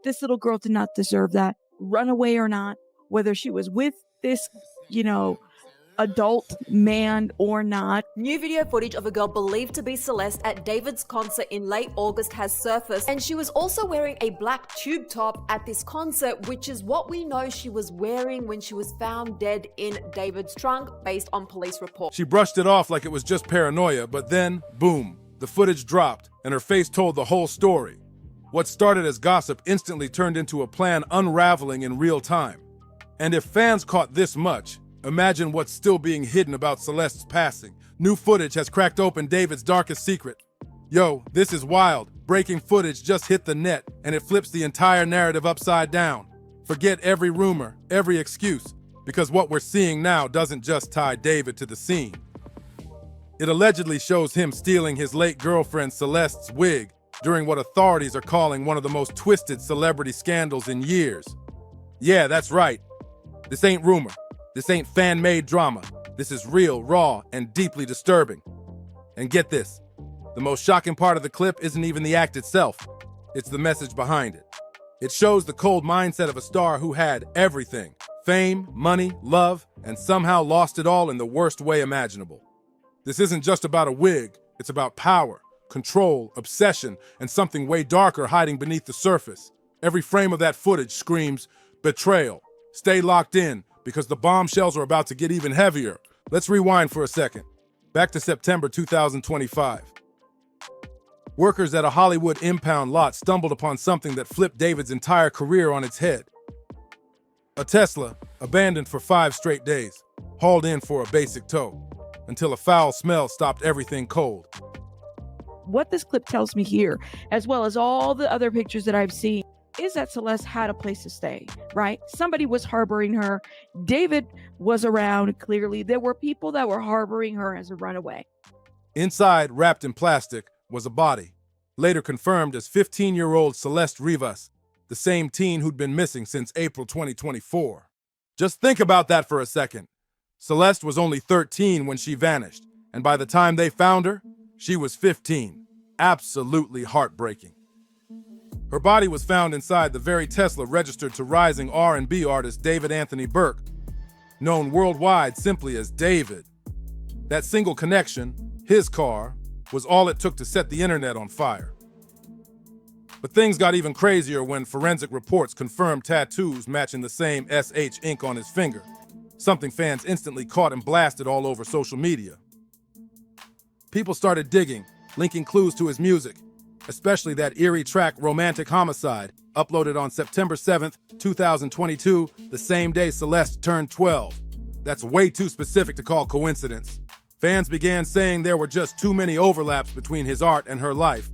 This little girl did not deserve that, runaway or not, whether she was with this, adult man or not. New video footage of a girl believed to be Celeste at David's concert in late August has surfaced, and she was also wearing a black tube top at this concert, which is what we know she was wearing when she was found dead in David's trunk based on police reports. She brushed it off like it was just paranoia, but then, boom, the footage dropped and her face told the whole story. What started as gossip instantly turned into a plan unraveling in real time. And if fans caught this much, imagine what's still being hidden about Celeste's passing. New footage has cracked open David's darkest secret. Yo, this is wild. Breaking footage just hit the net, and it flips the entire narrative upside down. Forget every rumor, every excuse, because what we're seeing now doesn't just tie David to the scene. It allegedly shows him stealing his late girlfriend Celeste's wig during what authorities are calling one of the most twisted celebrity scandals in years. Yeah, that's right. This ain't rumor. This ain't fan-made drama. This is real, raw, and deeply disturbing. And get this, the most shocking part of the clip isn't even the act itself. It's the message behind it. It shows the cold mindset of a star who had everything: fame, money, love, and somehow lost it all in the worst way imaginable. This isn't just about a wig. It's about power, control, obsession, and something way darker hiding beneath the surface. Every frame of that footage screams betrayal. Stay locked in, because the bombshells are about to get even heavier. Let's rewind for a second. Back to September 2025. Workers at a Hollywood impound lot stumbled upon something that flipped David's entire career on its head. A Tesla, abandoned for 5 straight days, hauled in for a basic tow, until a foul smell stopped everything cold. What this clip tells me here, as well as all the other pictures that I've seen, is that Celeste had a place to stay, right? Somebody was harboring her. David was around, clearly. There were people that were harboring her as a runaway. Inside, wrapped in plastic, was a body, later confirmed as 15-year-old Celeste Rivas, the same teen who'd been missing since April 2024. Just think about that for a second. Celeste was only 13 when she vanished, and by the time they found her, she was 15. Absolutely heartbreaking. Her body was found inside the very Tesla registered to rising R&B artist David Anthony Burke, known worldwide simply as David. That single connection, his car, was all it took to set the internet on fire. But things got even crazier when forensic reports confirmed tattoos matching the same SH ink on his finger, something fans instantly caught and blasted all over social media. People started digging, linking clues to his music, especially that eerie track Romantic Homicide, uploaded on September 7th, 2022, the same day Celeste turned 12. That's way too specific to call coincidence. Fans began saying there were just too many overlaps between his art and her life.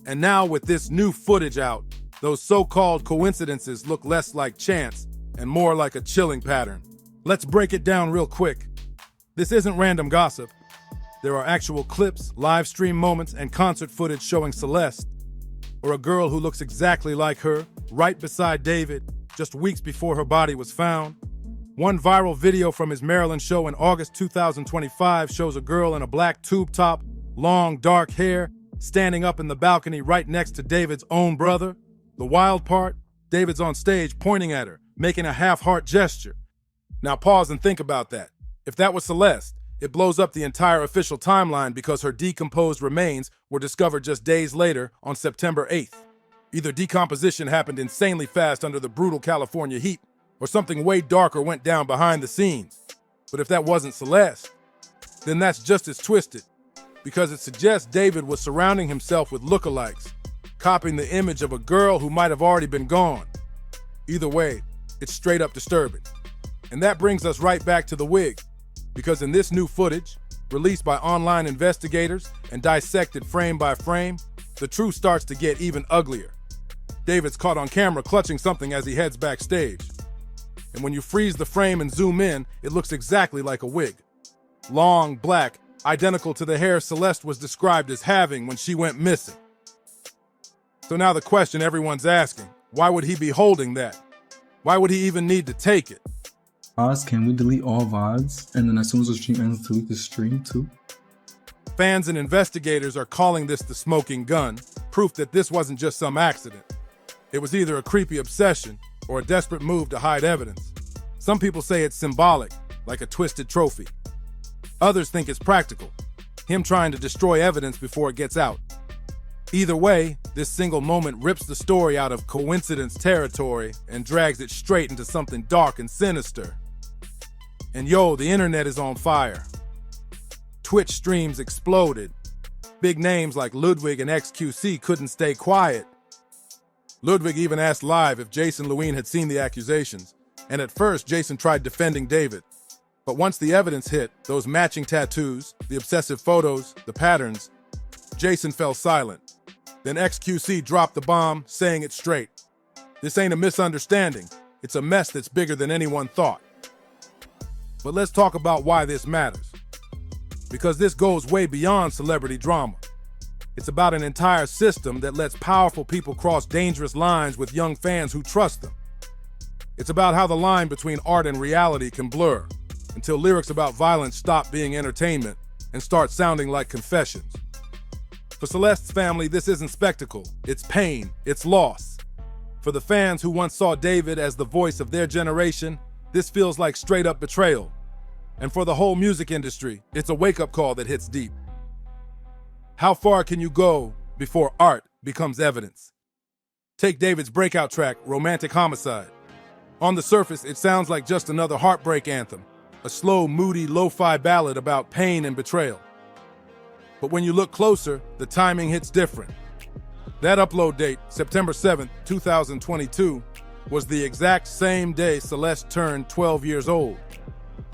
And now with this new footage out, those so-called coincidences look less like chance and more like a chilling pattern. Let's break it down real quick. This isn't random gossip. There are actual clips, live stream moments, and concert footage showing Celeste, or a girl who looks exactly like her, right beside David, just weeks before her body was found. One viral video from his Maryland show in August 2025 shows a girl in a black tube top, long dark hair, standing up in the balcony right next to David's own brother. The wild part, David's on stage pointing at her, making a half-heart gesture. Now pause and think about that. If that was Celeste, it blows up the entire official timeline because her decomposed remains were discovered just days later on September 8th. Either decomposition happened insanely fast under the brutal California heat, or something way darker went down behind the scenes. But if that wasn't Celeste, then that's just as twisted, because it suggests David was surrounding himself with lookalikes, copying the image of a girl who might have already been gone. Either way, it's straight up disturbing. And that brings us right back to the wig, because in this new footage, released by online investigators and dissected frame by frame, the truth starts to get even uglier. David's caught on camera clutching something as he heads backstage. And when you freeze the frame and zoom in, it looks exactly like a wig. Long, black, identical to the hair Celeste was described as having when she went missing. So now the question everyone's asking, why would he be holding that? Why would he even need to take it? Can we delete all VODs? And then as soon as the stream ends, delete the stream too? Fans and investigators are calling this the smoking gun, proof that this wasn't just some accident. It was either a creepy obsession or a desperate move to hide evidence. Some people say it's symbolic, like a twisted trophy. Others think it's practical, him trying to destroy evidence before it gets out. Either way, this single moment rips the story out of coincidence territory and drags it straight into something dark and sinister. And yo, the internet is on fire. Twitch streams exploded. Big names like Ludwig and XQC couldn't stay quiet. Ludwig even asked live if Jason Lewine had seen the accusations, and at first Jason tried defending David. But once the evidence hit, those matching tattoos, the obsessive photos, the patterns, Jason fell silent. Then XQC dropped the bomb, saying it straight. This ain't a misunderstanding. It's a mess that's bigger than anyone thought. But let's talk about why this matters. Because this goes way beyond celebrity drama. It's about an entire system that lets powerful people cross dangerous lines with young fans who trust them. It's about how the line between art and reality can blur until lyrics about violence stop being entertainment and start sounding like confessions. For Celeste's family, this isn't spectacle. It's pain. It's loss. For the fans who once saw David as the voice of their generation, this feels like straight-up betrayal. And for the whole music industry, it's a wake-up call that hits deep. How far can you go before art becomes evidence? Take David's breakout track, Romantic Homicide. On the surface, it sounds like just another heartbreak anthem, a slow, moody, lo-fi ballad about pain and betrayal. But when you look closer, the timing hits different. That upload date, September 7th, 2022, was the exact same day Celeste turned 12 years old.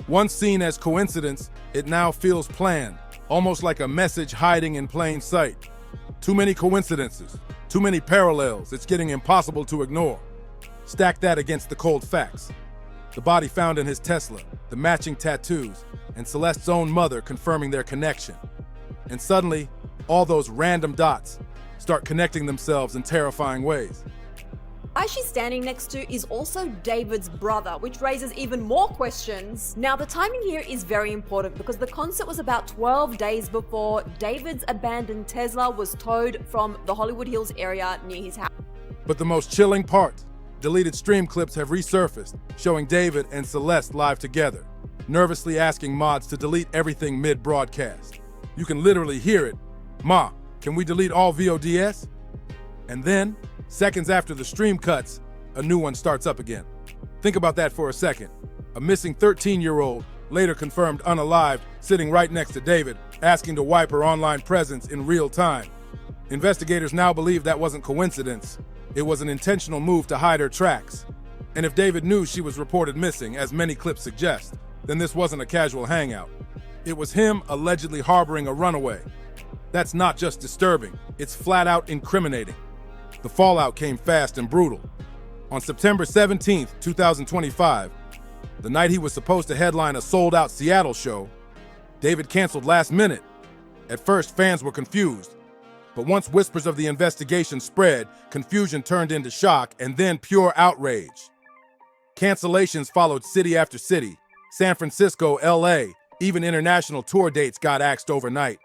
Once seen as coincidence, it now feels planned, almost like a message hiding in plain sight. Too many coincidences, too many parallels, it's getting impossible to ignore. Stack that against the cold facts. The body found in his Tesla, the matching tattoos, and Celeste's own mother confirming their connection. And suddenly, all those random dots start connecting themselves in terrifying ways. Why she's standing next to is also David's brother, which raises even more questions. Now, the timing here is very important because the concert was about 12 days before David's abandoned Tesla was towed from the Hollywood Hills area near his house. But the most chilling part, deleted stream clips have resurfaced, showing David and Celeste live together, nervously asking mods to delete everything mid-broadcast. You can literally hear it. "Ma, can we delete all VODs?" And then, seconds after the stream cuts, a new one starts up again. Think about that for a second. A missing 13-year-old, later confirmed unalived, sitting right next to David, asking to wipe her online presence in real time. Investigators now believe that wasn't coincidence. It was an intentional move to hide her tracks. And if David knew she was reported missing, as many clips suggest, then this wasn't a casual hangout. It was him allegedly harboring a runaway. That's not just disturbing, it's flat out incriminating. The fallout came fast and brutal. On September 17th, 2025, the night he was supposed to headline a sold-out Seattle show, David canceled last minute. At first, fans were confused. But once whispers of the investigation spread, confusion turned into shock and then pure outrage. Cancellations followed city after city. San Francisco, LA, even international tour dates got axed overnight.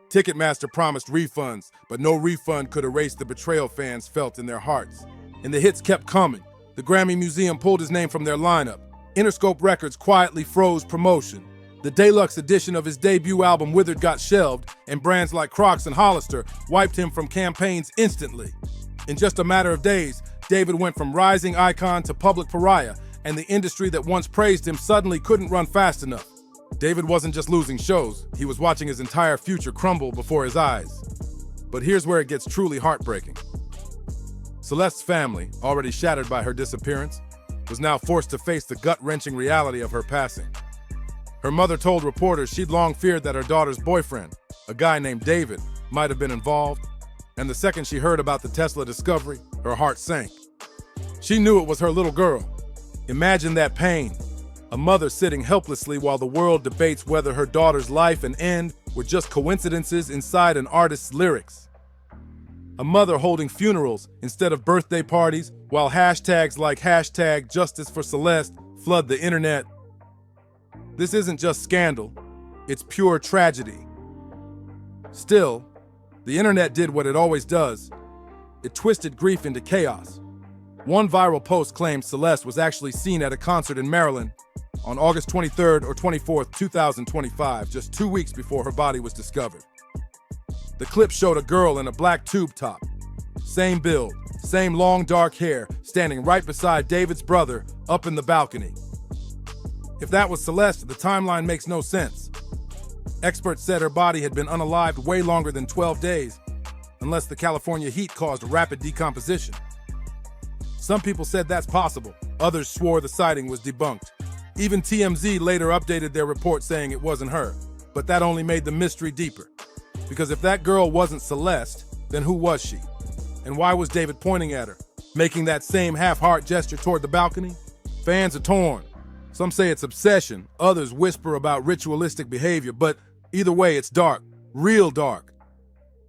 Ticketmaster promised refunds, but no refund could erase the betrayal fans felt in their hearts. And the hits kept coming. The Grammy Museum pulled his name from their lineup. Interscope Records quietly froze promotion. The deluxe edition of his debut album Withered got shelved, and brands like Crocs and Hollister wiped him from campaigns instantly. In just a matter of days, David went from rising icon to public pariah, and the industry that once praised him suddenly couldn't run fast enough. David wasn't just losing shows, he was watching his entire future crumble before his eyes. But here's where it gets truly heartbreaking. Celeste's family, already shattered by her disappearance, was now forced to face the gut-wrenching reality of her passing. Her mother told reporters she'd long feared that her daughter's boyfriend, a guy named David, might have been involved, and the second she heard about the Tesla discovery, her heart sank. She knew it was her little girl. Imagine that pain. A mother sitting helplessly while the world debates whether her daughter's life and end were just coincidences inside an artist's lyrics. A mother holding funerals instead of birthday parties while hashtags like #JusticeForCeleste flood the internet. This isn't just scandal, it's pure tragedy. Still, the internet did what it always does. It twisted grief into chaos. One viral post claimed Celeste was actually seen at a concert in Maryland on August 23rd or 24th, 2025, just 2 weeks before her body was discovered. The clip showed a girl in a black tube top, same build, same long dark hair, standing right beside David's brother up in the balcony. If that was Celeste, the timeline makes no sense. Experts said her body had been unalived way longer than 12 days, unless the California heat caused rapid decomposition. Some people said that's possible. Others swore the sighting was debunked. Even TMZ later updated their report saying it wasn't her, but that only made the mystery deeper. Because if that girl wasn't Celeste, then who was she? And why was David pointing at her, making that same half-heart gesture toward the balcony? Fans are torn. Some say it's obsession, others whisper about ritualistic behavior, but either way, it's dark, real dark.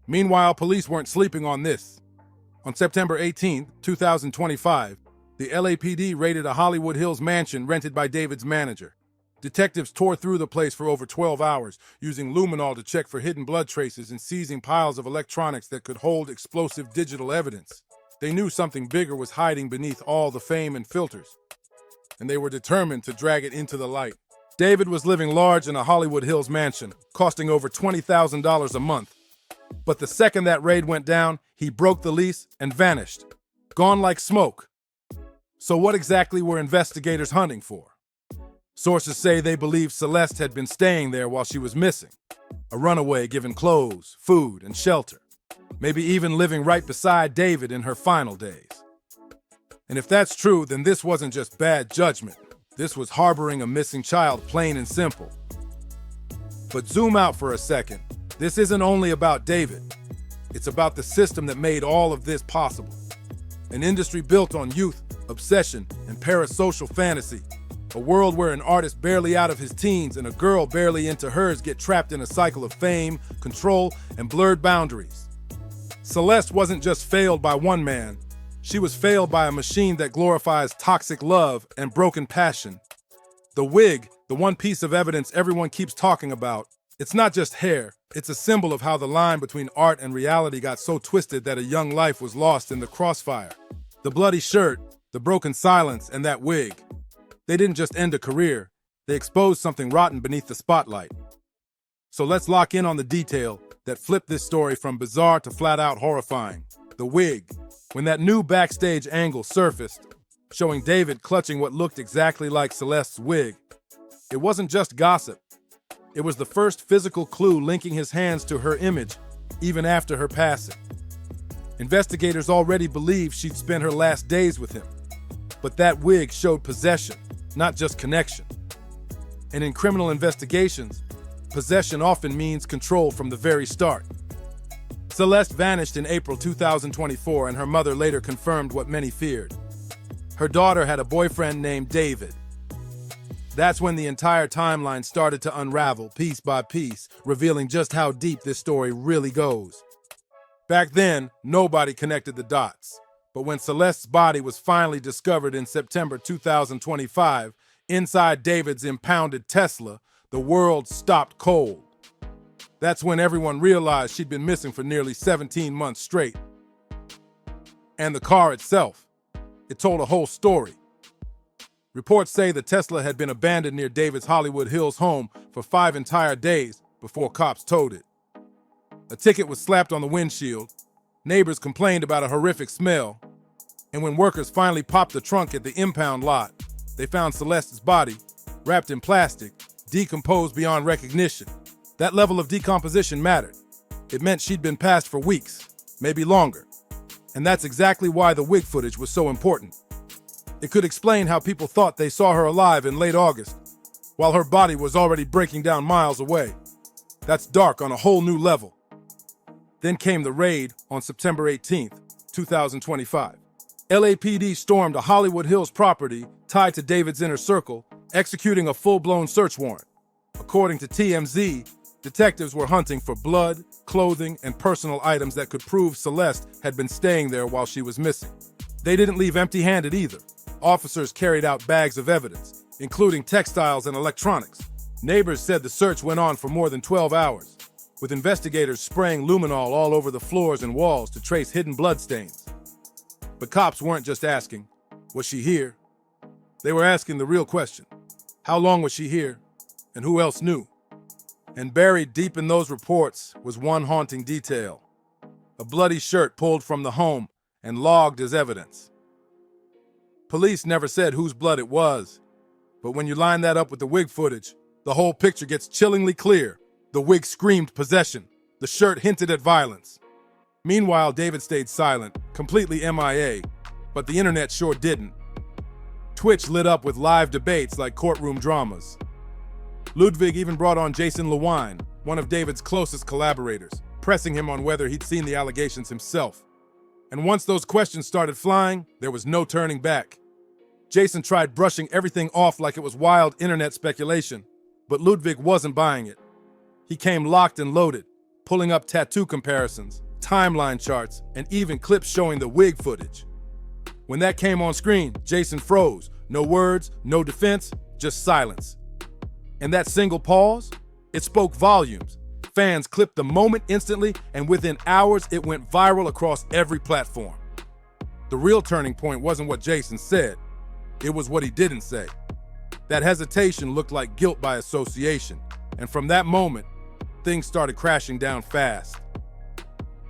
Meanwhile, police weren't sleeping on this. On September 18, 2025, the LAPD raided a Hollywood Hills mansion rented by David's manager. Detectives tore through the place for over 12 hours, using luminol to check for hidden blood traces and seizing piles of electronics that could hold explosive digital evidence. They knew something bigger was hiding beneath all the fame and filters, and they were determined to drag it into the light. David was living large in a Hollywood Hills mansion, costing over $20,000 a month. But the second that raid went down, he broke the lease and vanished, gone like smoke. So what exactly were investigators hunting for? Sources say they believe Celeste had been staying there while she was missing, a runaway given clothes, food, and shelter, maybe even living right beside David in her final days. And if that's true, then this wasn't just bad judgment. This was harboring a missing child, plain and simple. But zoom out for a second. This isn't only about David. It's about the system that made all of this possible. An industry built on youth, obsession, and parasocial fantasy. A world where an artist barely out of his teens and a girl barely into hers get trapped in a cycle of fame, control, and blurred boundaries. Celeste wasn't just failed by one man. She was failed by a machine that glorifies toxic love and broken passion. The wig, the one piece of evidence everyone keeps talking about, it's not just hair. It's a symbol of how the line between art and reality got so twisted that a young life was lost in the crossfire. The bloody shirt, the broken silence, and that wig. They didn't just end a career, they exposed something rotten beneath the spotlight. So let's lock in on the detail that flipped this story from bizarre to flat-out horrifying. The wig. When that new backstage angle surfaced, showing David clutching what looked exactly like Celeste's wig, it wasn't just gossip. It was the first physical clue linking his hands to her image, even after her passing. Investigators already believed she'd spent her last days with him. But that wig showed possession, not just connection. And in criminal investigations, possession often means control from the very start. Celeste vanished in April 2024, and her mother later confirmed what many feared. Her daughter had a boyfriend named David. That's when the entire timeline started to unravel piece by piece, revealing just how deep this story really goes. Back then, nobody connected the dots. But when Celeste's body was finally discovered in September 2025, inside David's impounded Tesla, the world stopped cold. That's when everyone realized she'd been missing for nearly 17 months straight. And the car itself, it told a whole story. Reports say the Tesla had been abandoned near David's Hollywood Hills home for 5 entire days before cops towed it. A ticket was slapped on the windshield, neighbors complained about a horrific smell, and when workers finally popped the trunk at the impound lot, they found Celeste's body, wrapped in plastic, decomposed beyond recognition. That level of decomposition mattered. It meant she'd been passed for weeks, maybe longer. And that's exactly why the wig footage was so important. It could explain how people thought they saw her alive in late August, while her body was already breaking down miles away. That's dark on a whole new level. Then came the raid on September 18th, 2025. LAPD stormed a Hollywood Hills property tied to David's inner circle, executing a full-blown search warrant. According to TMZ, detectives were hunting for blood, clothing, and personal items that could prove Celeste had been staying there while she was missing. They didn't leave empty-handed either. Officers carried out bags of evidence, including textiles and electronics. Neighbors said the search went on for more than 12 hours, with investigators spraying luminol all over the floors and walls to trace hidden bloodstains. But cops weren't just asking, was she here? They were asking the real question. How long was she here? And who else knew? And buried deep in those reports was one haunting detail. A bloody shirt pulled from the home and logged as evidence. Police never said whose blood it was, but when you line that up with the wig footage, the whole picture gets chillingly clear. The wig screamed possession. The shirt hinted at violence. Meanwhile, David stayed silent, completely MIA, but the internet sure didn't. Twitch lit up with live debates like courtroom dramas. Ludwig even brought on Jason Lewine, one of David's closest collaborators, pressing him on whether he'd seen the allegations himself. And once those questions started flying, there was no turning back. Jason tried brushing everything off like it was wild internet speculation, but Ludwig wasn't buying it. He came locked and loaded, pulling up tattoo comparisons, timeline charts, and even clips showing the wig footage. When that came on screen, Jason froze. No words, no defense, just silence. And that single pause, it spoke volumes. Fans clipped the moment instantly, and within hours, it went viral across every platform. The real turning point wasn't what Jason said. It was what he didn't say. That hesitation looked like guilt by association, and from that moment, things started crashing down fast.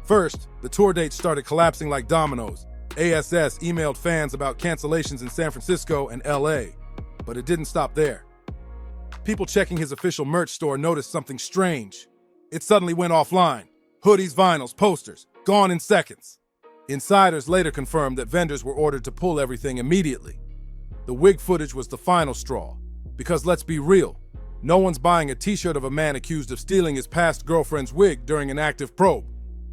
First, the tour dates started collapsing like dominoes. ASS emailed fans about cancellations in San Francisco and LA, but it didn't stop there. People checking his official merch store noticed something strange. It suddenly went offline. Hoodies, vinyls, posters, gone in seconds. Insiders later confirmed that vendors were ordered to pull everything immediately. The wig footage was the final straw, because let's be real, no one's buying a t-shirt of a man accused of stealing his past girlfriend's wig during an active probe.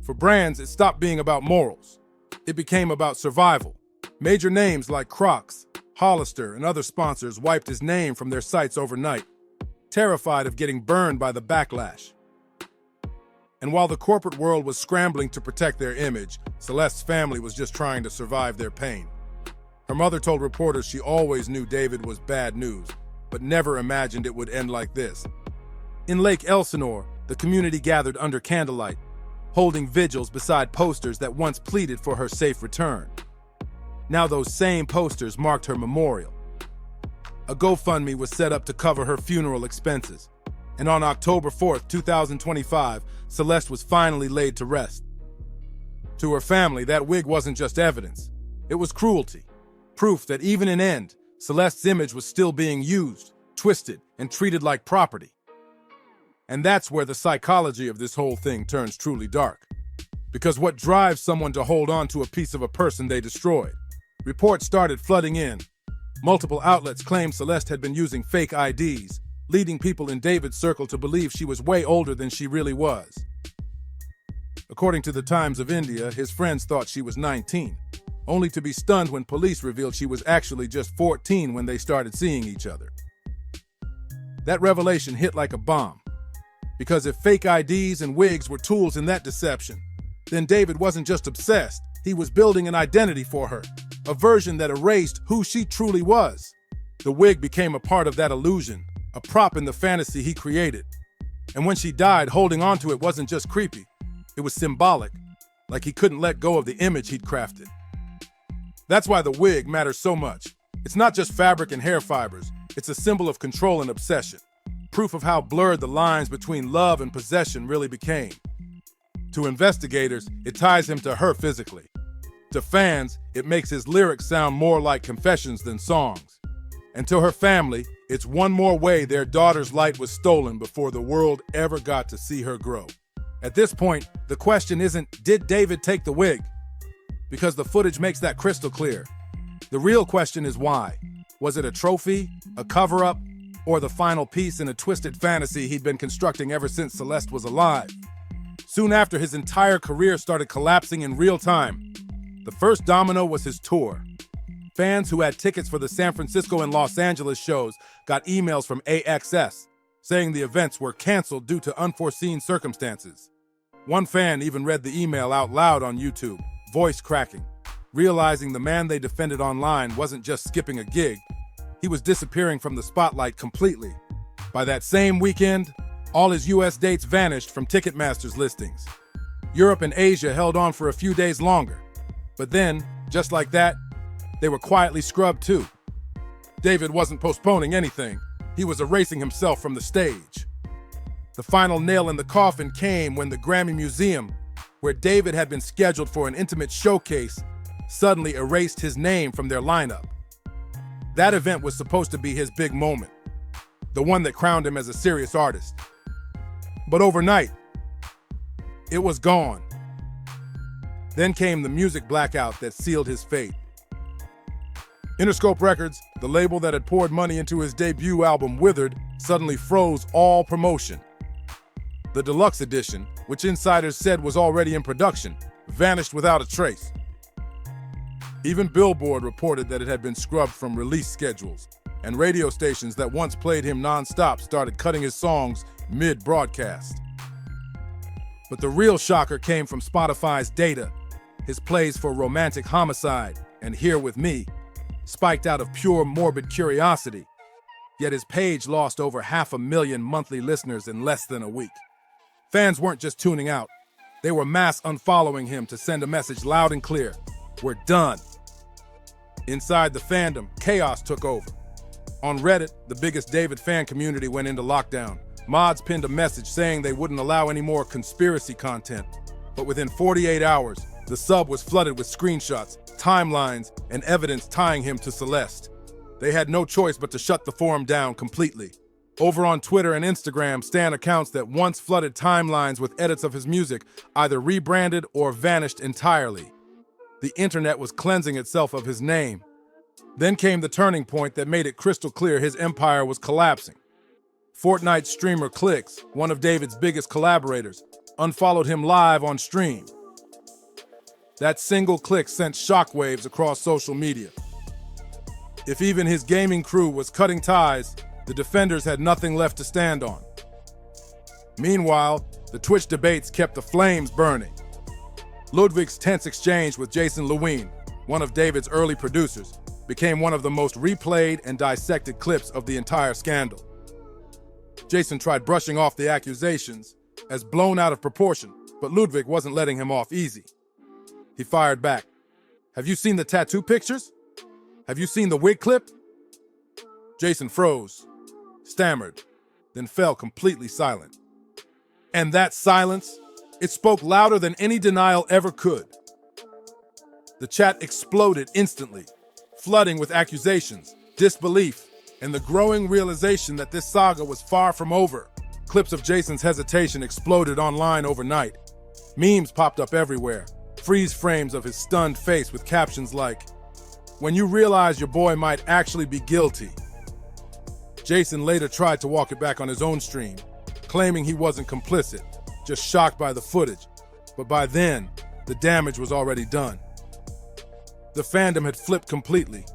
For brands, it stopped being about morals. It became about survival. Major names like Crocs, Hollister, and other sponsors wiped his name from their sites overnight, terrified of getting burned by the backlash. And while the corporate world was scrambling to protect their image, Celeste's family was just trying to survive their pain. Her mother told reporters she always knew David was bad news, but never imagined it would end like this. In Lake Elsinore, the community gathered under candlelight, holding vigils beside posters that once pleaded for her safe return. Now those same posters marked her memorial. A GoFundMe was set up to cover her funeral expenses, and on October 4th, 2025, Celeste was finally laid to rest. To her family, that wig wasn't just evidence. It was cruelty. Proof that even in end, Celeste's image was still being used, twisted, and treated like property. And that's where the psychology of this whole thing turns truly dark. Because what drives someone to hold on to a piece of a person they destroyed? Reports started flooding in. Multiple outlets claimed Celeste had been using fake IDs, leading people in David's circle to believe she was way older than she really was. According to the Times of India, his friends thought she was 19, only to be stunned when police revealed she was actually just 14 when they started seeing each other. That revelation hit like a bomb. Because if fake IDs and wigs were tools in that deception, then David wasn't just obsessed, he was building an identity for her, a version that erased who she truly was. The wig became a part of that illusion, a prop in the fantasy he created. And when she died, holding on to it wasn't just creepy, it was symbolic, like he couldn't let go of the image he'd crafted. That's why the wig matters so much. It's not just fabric and hair fibers, it's a symbol of control and obsession. Proof of how blurred the lines between love and possession really became. To investigators, it ties him to her physically. To fans, it makes his lyrics sound more like confessions than songs. And to her family, it's one more way their daughter's light was stolen before the world ever got to see her grow. At this point, the question isn't, did David take the wig? Because the footage makes that crystal clear. The real question is why. Was it a trophy, a cover-up, or the final piece in a twisted fantasy he'd been constructing ever since Celeste was alive? Soon after, his entire career started collapsing in real time. The first domino was his tour. Fans who had tickets for the San Francisco and Los Angeles shows got emails from AXS saying the events were canceled due to unforeseen circumstances. One fan even read the email out loud on YouTube, voice cracking, realizing the man they defended online wasn't just skipping a gig, he was disappearing from the spotlight completely. By that same weekend, all his US dates vanished from Ticketmaster's listings. Europe and Asia held on for a few days longer, but then Just like that, they were quietly scrubbed too. David wasn't postponing anything. He was erasing himself from the stage. The final nail in the coffin came when the Grammy Museum, where David had been scheduled for an intimate showcase, suddenly erased his name from their lineup. That event was supposed to be his big moment, the one that crowned him as a serious artist. But overnight, it was gone. Then came the music blackout that sealed his fate. Interscope Records, the label that had poured money into his debut album Withered, suddenly froze all promotion. The deluxe edition, which insiders said was already in production, vanished without a trace. Even Billboard reported that it had been scrubbed from release schedules, and radio stations that once played him non-stop started cutting his songs mid-broadcast. But the real shocker came from Spotify's data. His plays for Romantic Homicide and Here With Me spiked out of pure morbid curiosity, yet his page lost over 500,000 monthly listeners in less than a week. Fans weren't just tuning out, they were mass unfollowing him to send a message loud and clear: we're done. Inside the fandom, chaos took over. On Reddit, the biggest David fan community went into lockdown. Mods pinned a message saying they wouldn't allow any more conspiracy content, but within 48 hours, the sub was flooded with screenshots, timelines, and evidence tying him to Celeste. They had no choice but to shut the forum down completely. Over on Twitter and Instagram, stan accounts that once flooded timelines with edits of his music either rebranded or vanished entirely. The internet was cleansing itself of his name. Then came the turning point that made it crystal clear his empire was collapsing. Fortnite streamer Clicks, one of David's biggest collaborators, unfollowed him live on stream. That single click sent shockwaves across social media. If even his gaming crew was cutting ties, the defenders had nothing left to stand on. Meanwhile, the Twitch debates kept the flames burning. Ludwig's tense exchange with Jason Lewin, one of David's early producers, became one of the most replayed and dissected clips of the entire scandal. Jason tried brushing off the accusations as blown out of proportion, but Ludwig wasn't letting him off easy. He fired back. "Have you seen the tattoo pictures? Have you seen the wig clip?" Jason froze, stammered, then fell completely silent. And that silence, it spoke louder than any denial ever could. The chat exploded instantly, flooding with accusations, disbelief, and the growing realization that this saga was far from over. Clips of Jason's hesitation exploded online overnight. Memes popped up everywhere, freeze frames of his stunned face with captions like, "When you realize your boy might actually be guilty." Jason later tried to walk it back on his own stream, claiming he wasn't complicit, just shocked by the footage. But by then, the damage was already done. The fandom had flipped completely,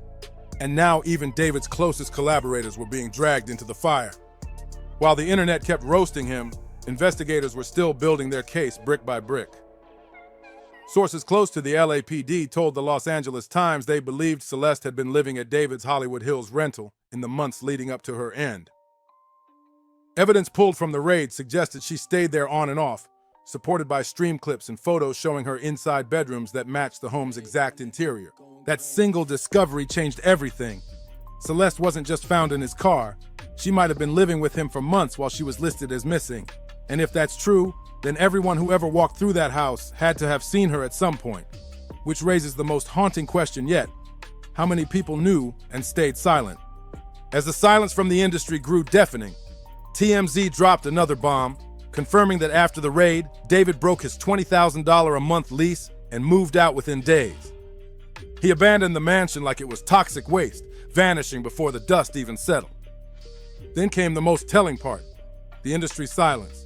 and now even David's closest collaborators were being dragged into the fire. While the internet kept roasting him, investigators were still building their case brick by brick. Sources close to the LAPD told the Los Angeles Times they believed Celeste had been living at David's Hollywood Hills rental in the months leading up to her end. Evidence pulled from the raid suggested she stayed there on and off, supported by stream clips and photos showing her inside bedrooms that matched the home's exact interior. That single discovery changed everything. Celeste wasn't just found in his car. She might have been living with him for months while she was listed as missing. And if that's true, then everyone who ever walked through that house had to have seen her at some point. Which raises the most haunting question yet: how many people knew and stayed silent? As the silence from the industry grew deafening, TMZ dropped another bomb, confirming that after the raid, David broke his $20,000 a month lease and moved out within days. He abandoned the mansion like it was toxic waste, vanishing before the dust even settled. Then came the most telling part: the industry silence.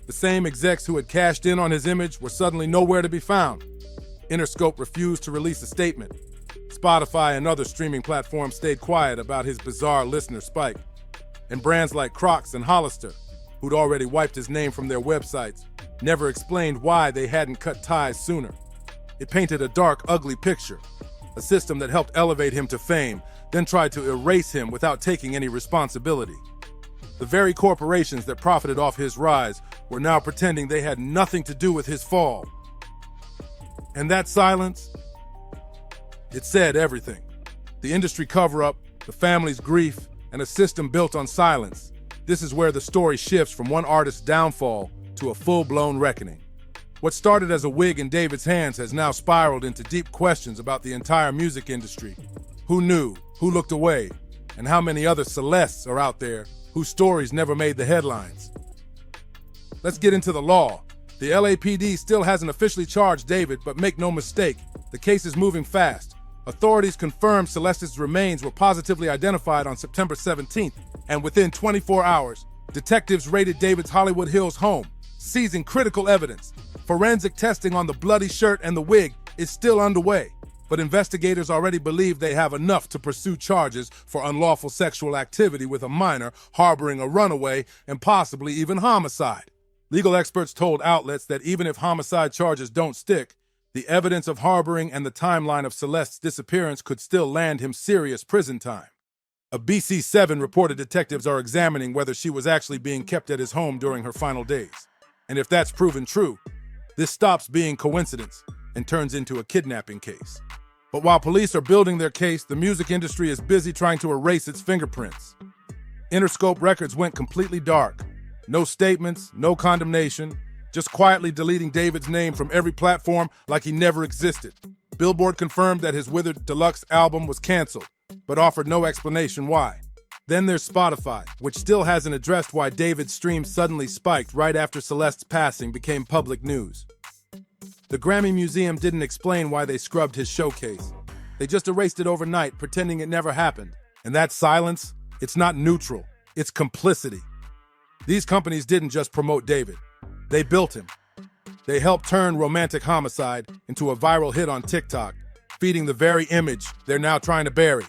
The same execs who had cashed in on his image were suddenly nowhere to be found. Interscope refused to release a statement. Spotify and other streaming platforms stayed quiet about his bizarre listener spike. And brands like Crocs and Hollister, who'd already wiped his name from their websites, never explained why they hadn't cut ties sooner. It painted a dark, ugly picture, a system that helped elevate him to fame, then tried to erase him without taking any responsibility. The very corporations that profited off his rise were now pretending they had nothing to do with his fall. And that silence, It said everything. The industry cover-up, the family's grief, and a system built on silence. This is where the story shifts from one artist's downfall to a full-blown reckoning. What started as a wig in David's hands has now spiraled into deep questions about the entire music industry. Who knew? Who looked away? And how many other Celestes are out there whose stories never made the headlines? Let's get into the law. The LAPD still hasn't officially charged David, but make no mistake, the case is moving fast. Authorities confirmed Celeste's remains were positively identified on September 17th, and within 24 hours, detectives raided David's Hollywood Hills home, seizing critical evidence. Forensic testing on the bloody shirt and the wig is still underway, but investigators already believe they have enough to pursue charges for unlawful sexual activity with a minor, harboring a runaway, and possibly even homicide. Legal experts told outlets that even if homicide charges don't stick, the evidence of harboring and the timeline of Celeste's disappearance could still land him serious prison time. A BC7 reported detectives are examining whether she was actually being kept at his home during her final days. And if that's proven true, this stops being coincidence and turns into a kidnapping case. But while police are building their case, the music industry is busy trying to erase its fingerprints. Interscope Records went completely dark. No statements, no condemnation, just quietly deleting David's name from every platform like he never existed. Billboard confirmed that his Withered Deluxe album was canceled, but offered no explanation why. Then there's Spotify, which still hasn't addressed why David's streams suddenly spiked right after Celeste's passing became public news. The Grammy Museum didn't explain why they scrubbed his showcase. They just erased it overnight, pretending it never happened. And that silence, it's not neutral, it's complicity. These companies didn't just promote David. They built him. They helped turn Romantic Homicide into a viral hit on TikTok, feeding the very image they're now trying to bury.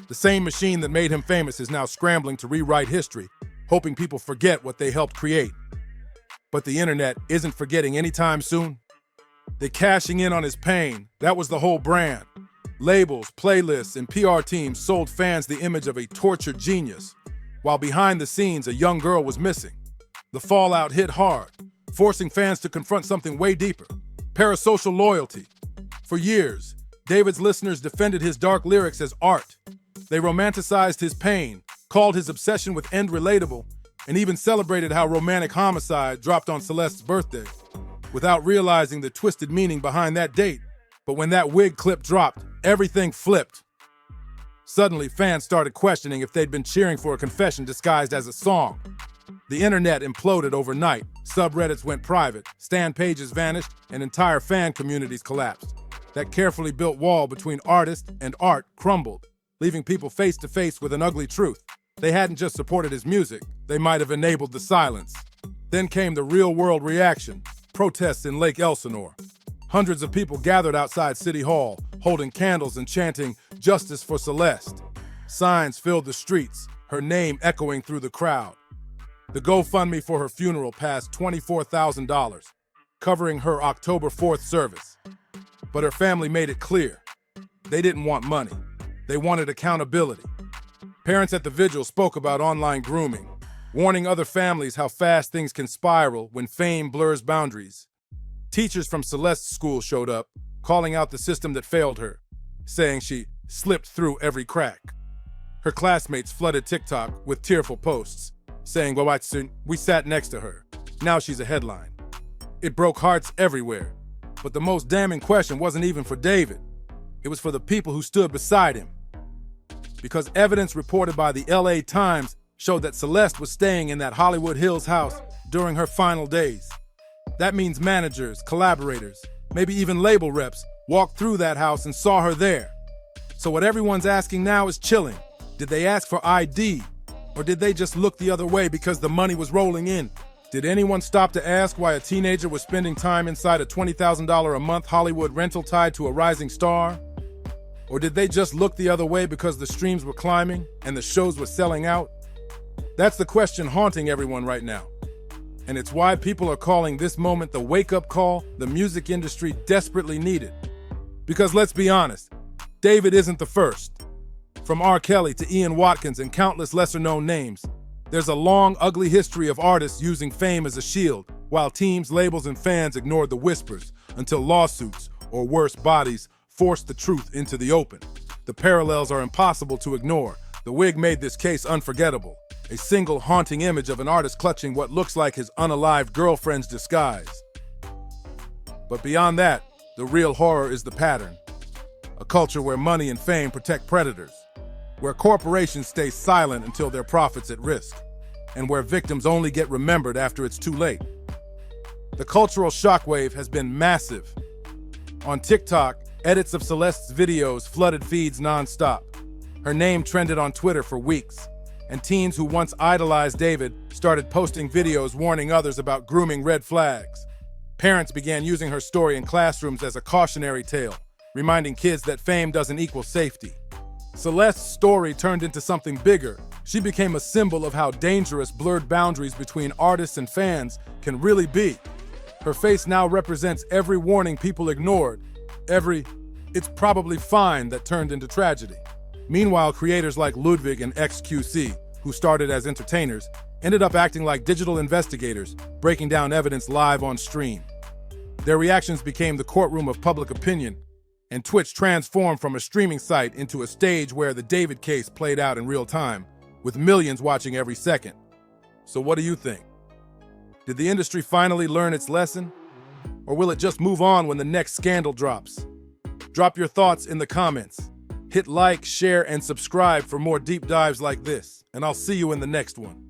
The same machine that made him famous is now scrambling to rewrite history, hoping people forget what they helped create. But the internet isn't forgetting anytime soon. They're cashing in on his pain. That was the whole brand. Labels, playlists, and PR teams sold fans the image of a tortured genius, while behind the scenes a young girl was missing. The fallout hit hard, forcing fans to confront something way deeper: parasocial loyalty. For years, David's listeners defended his dark lyrics as art. They romanticized his pain, called his obsession with end relatable, and even celebrated how Romantic Homicide dropped on Celeste's birthday, without realizing the twisted meaning behind that date. But when that wig clip dropped, everything flipped. Suddenly, fans started questioning if they'd been cheering for a confession disguised as a song. The internet imploded overnight. Subreddits went private, stan pages vanished, and entire fan communities collapsed. That carefully built wall between artist and art crumbled, leaving people face to face with an ugly truth. They hadn't just supported his music, they might have enabled the silence. Then came the real-world reaction: protests in Lake Elsinore. Hundreds of people gathered outside City Hall, holding candles and chanting, "Justice for Celeste." Signs filled the streets, her name echoing through the crowd. The GoFundMe for her funeral passed $24,000, covering her October 4th service. But her family made it clear. They didn't want money. They wanted accountability. Parents at the vigil spoke about online grooming, warning other families how fast things can spiral when fame blurs boundaries. Teachers from Celeste's school showed up, calling out the system that failed her, saying she slipped through every crack. Her classmates flooded TikTok with tearful posts, saying, "Well, we sat next to her. Now she's a headline." It broke hearts everywhere. But the most damning question wasn't even for David. It was for the people who stood beside him. Because evidence reported by the LA Times showed that Celeste was staying in that Hollywood Hills house during her final days. That means managers, collaborators, maybe even label reps walked through that house and saw her there. So what everyone's asking now is chilling. Did they ask for ID? Or did they just look the other way because the money was rolling in? Did anyone stop to ask why a teenager was spending time inside a $20,000 a month Hollywood rental tied to a rising star? Or did they just look the other way because the streams were climbing and the shows were selling out? That's the question haunting everyone right now. And it's why people are calling this moment the wake-up call the music industry desperately needed. Because let's be honest, David isn't the first. From R. Kelly to Ian Watkins and countless lesser-known names, there's a long, ugly history of artists using fame as a shield, while teams, labels, and fans ignored the whispers until lawsuits, or worse, bodies, forced the truth into the open. The parallels are impossible to ignore. The wig made this case unforgettable. A single haunting image of an artist clutching what looks like his unalived girlfriend's disguise. But beyond that, the real horror is the pattern. A culture where money and fame protect predators, where corporations stay silent until their profits at risk, and where victims only get remembered after it's too late. The cultural shockwave has been massive. On TikTok, edits of Celeste's videos flooded feeds nonstop. Her name trended on Twitter for weeks, and teens who once idolized David started posting videos warning others about grooming red flags. Parents began using her story in classrooms as a cautionary tale, reminding kids that fame doesn't equal safety. Celeste's story turned into something bigger. She became a symbol of how dangerous blurred boundaries between artists and fans can really be. Her face now represents every warning people ignored, every "it's probably fine" that turned into tragedy. Meanwhile, creators like Ludwig and XQC, who started as entertainers, ended up acting like digital investigators, breaking down evidence live on stream. Their reactions became the courtroom of public opinion, and Twitch transformed from a streaming site into a stage where the David case played out in real time, with millions watching every second. So what do you think? Did the industry finally learn its lesson? Or will it just move on when the next scandal drops? Drop your thoughts in the comments. Hit like, share, and subscribe for more deep dives like this, and I'll see you in the next one.